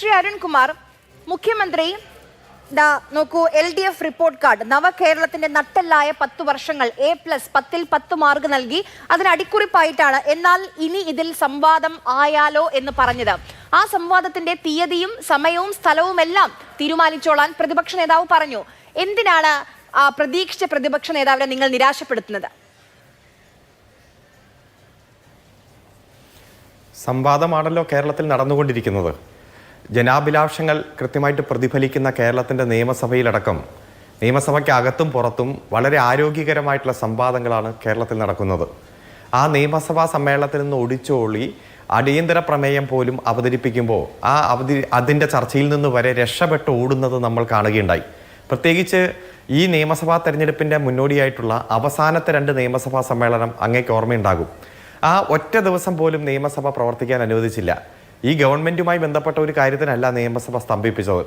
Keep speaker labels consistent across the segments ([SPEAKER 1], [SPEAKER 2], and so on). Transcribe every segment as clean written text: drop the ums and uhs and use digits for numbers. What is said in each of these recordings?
[SPEAKER 1] ശ്രീ അരുൺകുമാർ, മുഖ്യമന്ത്രി നോക്കൂ, LDF report card നവകേരളത്തിന്റെ നട്ടെല്ലായ 10 വർഷങ്ങൾ A+, 10ൽ 10 മാർക്ക് നൽകി. അതിന് അടിക്കുറിപ്പായിട്ടാണ് എന്നാൽ ഇനി ഇതിൽ സംവാദം ആയാലോ എന്ന് പറഞ്ഞത്. ആ സംവാദത്തിന്റെ തീയതിയും സമയവും സ്ഥലവും എല്ലാം തീരുമാനിച്ചോളാൻ പ്രതിപക്ഷ നേതാവ് പറഞ്ഞു. എന്തിനാണ് പ്രതീക്ഷിച്ച പ്രതിപക്ഷ നേതാവിനെ നിങ്ങൾ നിരാശപ്പെടുത്തുന്നത്?
[SPEAKER 2] സംവാദമാണല്ലോ കേരളത്തിൽ നടന്നുകൊണ്ടിരിക്കുന്നത്. ജനാഭിലാഷങ്ങൾ കൃത്യമായിട്ട് പ്രതിഫലിക്കുന്ന കേരളത്തിൻ്റെ നിയമസഭയിലടക്കം നിയമസഭയ്ക്കകത്തും പുറത്തും വളരെ ആരോഗ്യകരമായിട്ടുള്ള സംവാദങ്ങളാണ് കേരളത്തിൽ നടക്കുന്നത്. ആ നിയമസഭാ സമ്മേളനത്തിൽ നിന്ന് ഒടിച്ചോളി അടിയന്തര പ്രമേയം പോലും അവതരിപ്പിക്കുമ്പോൾ അതിൻ്റെ ചർച്ചയിൽ നിന്ന് വരെ രക്ഷപ്പെട്ട് ഓടുന്നത് നമ്മൾ കാണുകയുണ്ടായി. പ്രത്യേകിച്ച് ഈ നിയമസഭാ തെരഞ്ഞെടുപ്പിൻ്റെ മുന്നോടിയായിട്ടുള്ള അവസാനത്തെ 2 നിയമസഭാ സമ്മേളനം അങ്ങേക്ക് ഓർമ്മയുണ്ടാകും. ആ ഒറ്റ ദിവസം പോലും നിയമസഭ പ്രവർത്തിക്കാൻ അനുവദിച്ചില്ല. ഈ ഗവൺമെൻറ്റുമായി ബന്ധപ്പെട്ട ഒരു കാര്യത്തിനല്ല നിയമസഭ സ്തംഭിപ്പിച്ചത്,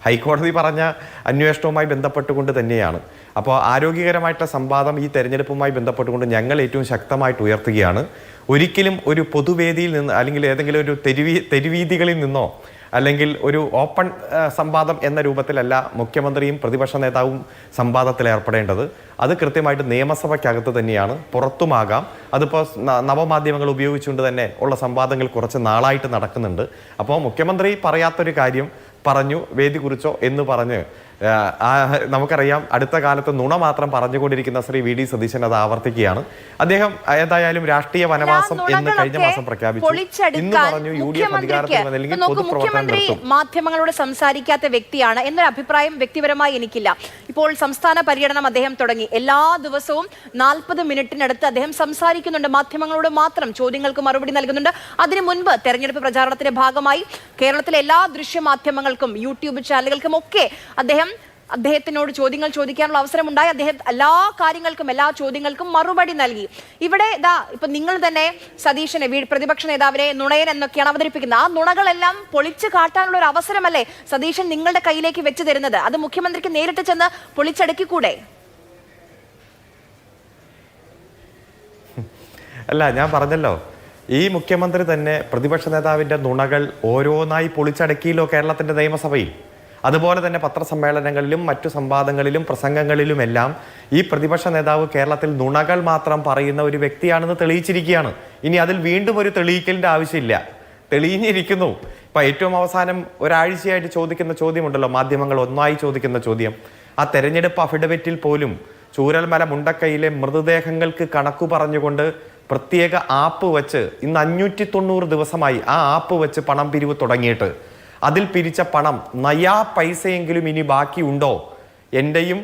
[SPEAKER 2] ഹൈക്കോടതി പറഞ്ഞ അന്വേഷണവുമായി ബന്ധപ്പെട്ടുകൊണ്ട് തന്നെയാണ്. അപ്പോൾ ആരോഗ്യകരമായിട്ടുള്ള സംവാദം ഈ തെരഞ്ഞെടുപ്പുമായി ബന്ധപ്പെട്ടുകൊണ്ട് ഞങ്ങൾ ഏറ്റവും ശക്തമായിട്ട് ഉയർത്തുകയാണ്. ഒരിക്കലും ഒരു പൊതുവേദിയിൽ നിന്ന് അല്ലെങ്കിൽ ഏതെങ്കിലും ഒരു തെരുവീതികളിൽ നിന്നോ അല്ലെങ്കിൽ ഒരു ഓപ്പൺ സംവാദം എന്ന രൂപത്തിലല്ല മുഖ്യമന്ത്രിയും പ്രതിപക്ഷ നേതാവും സംവാദത്തിൽ ഏർപ്പെടേണ്ടത്. അത് കൃത്യമായിട്ട് നിയമസഭയ്ക്കകത്ത് തന്നെയാണ്, പുറത്തുമാകാം. അതിപ്പോൾ നവമാധ്യമങ്ങൾ ഉപയോഗിച്ചുകൊണ്ട് തന്നെ ഉള്ള സംവാദങ്ങൾ കുറച്ച് നാളായിട്ട് നടക്കുന്നുണ്ട്. അപ്പോൾ മുഖ്യമന്ത്രി പറയാത്തൊരു കാര്യം പറഞ്ഞു, വേദി കുറിച്ചോ എന്ന് പറഞ്ഞ് നമുക്കറിയാം, അടുത്ത കാലത്ത് നുണ മാത്രം പറഞ്ഞുകൊണ്ടിരിക്കുന്ന ശ്രീ VD സതീശൻ അത് ആവർത്തിക്കുകയാണ്. അദ്ദേഹം ഏതായാലും രാഷ്ട്രീയ വനവാസം എന്ന് കഴിഞ്ഞ മാസം പ്രഖ്യാപിച്ചു. ഇന്ന് പറഞ്ഞു UDF അധികാരത്തിൽ വന്നില്ലെങ്കിൽ പൊതുപ്രവർത്തനം നിർത്തും.
[SPEAKER 1] മാധ്യമങ്ങളോട് സംസാരിക്കാത്ത വ്യക്തിയാണ് എന്നൊരു അഭിപ്രായം വ്യക്തിപരമായി എനിക്കില്ല. ഇപ്പോൾ സംസ്ഥാന പര്യടനം അദ്ദേഹം തുടങ്ങി. എല്ലാ ദിവസവും 40 മിനിറ്റിനടുത്ത് അദ്ദേഹം സംസാരിക്കുന്നുണ്ട്, മാധ്യമങ്ങളോട് മാത്രം ചോദ്യങ്ങൾക്ക് മറുപടി നൽകുന്നുണ്ട്. അതിനു മുൻപ് തെരഞ്ഞെടുപ്പ് പ്രചാരണത്തിന്റെ ഭാഗമായി കേരളത്തിലെ എല്ലാ ദൃശ്യമാധ്യമങ്ങൾക്കും YouTube ചാനലുകൾക്കും ഒക്കെ അദ്ദേഹത്തിനോട് ചോദ്യങ്ങൾ ചോദിക്കാനുള്ള അവസരമുണ്ടായി. അദ്ദേഹം എല്ലാ ചോദ്യങ്ങൾക്കും മറുപടി നൽകി. ഇവിടെ ഇപ്പൊ നിങ്ങൾ തന്നെ സതീശനെ, പ്രതിപക്ഷ നേതാവിനെ നുണയൻ എന്നൊക്കെയാണ് അവതരിപ്പിക്കുന്നത്. ആ നുണകളെല്ലാം പൊളിച്ചു കാട്ടാനുള്ള ഒരു അവസരമല്ലേ സതീശൻ നിങ്ങളുടെ കയ്യിലേക്ക് വെച്ച് തരുന്നത്? അത് മുഖ്യമന്ത്രിക്ക് നേരിട്ട് ചെന്ന് പൊളിച്ചടക്കിക്കൂടെ?
[SPEAKER 2] അല്ല, ഞാൻ പറഞ്ഞല്ലോ, ഈ മുഖ്യമന്ത്രി തന്നെ പ്രതിപക്ഷ നേതാവിൻ്റെ നുണകൾ ഓരോന്നായി പൊളിച്ചടക്കിയല്ലോ കേരളത്തിൻ്റെ നിയമസഭയിൽ. അതുപോലെ തന്നെ പത്രസമ്മേളനങ്ങളിലും മറ്റു സംവാദങ്ങളിലും പ്രസംഗങ്ങളിലുമെല്ലാം ഈ പ്രതിപക്ഷ നേതാവ് കേരളത്തിൽ നുണകൾ മാത്രം പറയുന്ന ഒരു വ്യക്തിയാണെന്ന് തെളിയിച്ചിരിക്കുകയാണ്. ഇനി അതിൽ വീണ്ടും ഒരു തെളിയിക്കലിൻ്റെ ആവശ്യമില്ല, തെളിഞ്ഞിരിക്കുന്നു. ഇപ്പം ഏറ്റവും അവസാനം ഒരാഴ്ചയായിട്ട് ചോദിക്കുന്ന ചോദ്യമുണ്ടല്ലോ, മാധ്യമങ്ങൾ ഒന്നായി ചോദിക്കുന്ന ചോദ്യം. ആ തെരഞ്ഞെടുപ്പ് അഫിഡവിറ്റിൽ പോലും ചൂരൽമല മുണ്ടക്കൈയിലെ മൃതദേഹങ്ങൾക്ക് കണക്കു പറഞ്ഞുകൊണ്ട് പ്രത്യേക ആപ്പ് വെച്ച് ഇന്ന് 590 ദിവസമായി ആ ആപ്പ് വെച്ച് പണം പിരിവ് തുടങ്ങിയിട്ട് അതിൽ പിരിച്ച പണം നയാ പൈസയെങ്കിലും ഇനി ബാക്കിയുണ്ടോ, എൻ്റെയും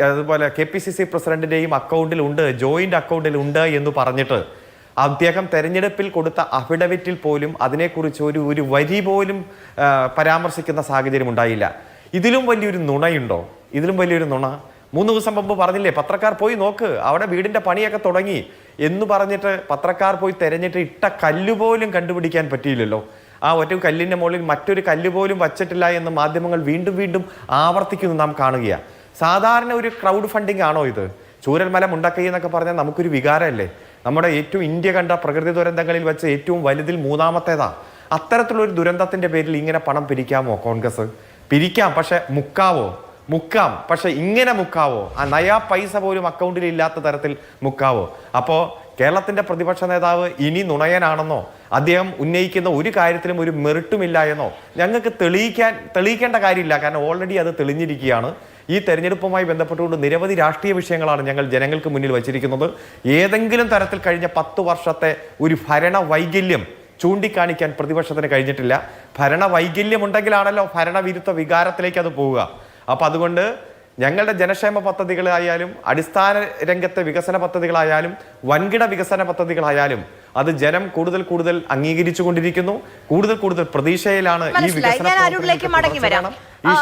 [SPEAKER 2] അതുപോലെ KPCC പ്രസിഡന്റിൻ്റെയും അക്കൗണ്ടിലുണ്ട്, ജോയിൻ്റ് അക്കൗണ്ടിലുണ്ട് എന്ന് പറഞ്ഞിട്ട് അദ്ദേഹം തെരഞ്ഞെടുപ്പിൽ കൊടുത്ത അഫിഡവിറ്റിൽ പോലും അതിനെക്കുറിച്ച് ഒരു വരി പോലും പരാമർശിക്കുന്ന സാഹചര്യം ഉണ്ടായില്ല. ഇതിലും വലിയൊരു നുണയുണ്ടോ? ഇതിലും വലിയൊരു നുണ 3 ദിവസം മുമ്പ് പറഞ്ഞില്ലേ, പത്രക്കാർ പോയി നോക്ക്, അവിടെ വീടിൻ്റെ പണിയൊക്കെ തുടങ്ങി എന്ന് പറഞ്ഞിട്ട് പത്രക്കാർ പോയി തെരഞ്ഞിട്ട് ഇട്ട കല്ലുപോലും കണ്ടുപിടിക്കാൻ പറ്റിയില്ലല്ലോ. ആ ഒറ്റ കല്ലിൻ്റെ മുകളിൽ മറ്റൊരു കല്ല് പോലും വച്ചിട്ടില്ല എന്ന് മാധ്യമങ്ങൾ വീണ്ടും വീണ്ടും ആവർത്തിക്കുന്നു നാം കാണുകയാണ്. സാധാരണ ഒരു ക്രൗഡ് ഫണ്ടിങ് ആണോ ഇത്? ചൂരൽമല മുണ്ടക്കൈ എന്നൊക്കെ പറഞ്ഞാൽ നമുക്കൊരു വികാരമല്ലേ? നമ്മുടെ ഏറ്റവും ഇന്ത്യ കണ്ട പ്രകൃതി ദുരന്തങ്ങളിൽ വെച്ച് ഏറ്റവും വലുതിൽ 3ാമത്തേതാ. അത്തരത്തിലുള്ളൊരു ദുരന്തത്തിൻ്റെ പേരിൽ ഇങ്ങനെ പണം പിരിക്കാമോ കോൺഗ്രസ്? പിരിക്കാം, പക്ഷെ മുക്കാം, പക്ഷെ ഇങ്ങനെ മുക്കാവോ? ആ നയാ പൈസ പോലും അക്കൗണ്ടിൽ ഇല്ലാത്ത തരത്തിൽ മുക്കാവോ? അപ്പോൾ കേരളത്തിൻ്റെ പ്രതിപക്ഷ നേതാവ് ഇനി നുണയനാണെന്നോ, അദ്ദേഹം ഉന്നയിക്കുന്ന ഒരു കാര്യത്തിലും ഒരു മെറിറ്റുമില്ല എന്നോ ഞങ്ങൾക്ക് തെളിയിക്കേണ്ട കാര്യമില്ല. കാരണം ഓൾറെഡി അത് തെളിഞ്ഞിരിക്കുകയാണ്. ഈ തെരഞ്ഞെടുപ്പുമായി ബന്ധപ്പെട്ടുകൊണ്ട് നിരവധി രാഷ്ട്രീയ വിഷയങ്ങളാണ് ഞങ്ങൾ ജനങ്ങൾക്ക് മുന്നിൽ വച്ചിരിക്കുന്നത്. ഏതെങ്കിലും തരത്തിൽ കഴിഞ്ഞ 10 വർഷത്തെ ഒരു ഭരണ വൈകല്യം ചൂണ്ടിക്കാണിക്കാൻ പ്രതിപക്ഷത്തിന് കഴിഞ്ഞിട്ടില്ല. ഭരണ വൈകല്യം ഉണ്ടെങ്കിലാണല്ലോ ഭരണവിരുദ്ധ വികാരത്തിലേക്ക് അത് പോവുക. അപ്പം അതുകൊണ്ട് ഞങ്ങളുടെ ജനക്ഷേമ പദ്ധതികളായാലും അടിസ്ഥാന രംഗത്തെ വികസന പദ്ധതികളായാലും വൻകിട വികസന പദ്ധതികളായാലും അത് ജനം കൂടുതൽ അംഗീകരിച്ചു കൊണ്ടിരിക്കുന്നു. കൂടുതൽ പ്രതീക്ഷയിലാണ് ഈ വികസന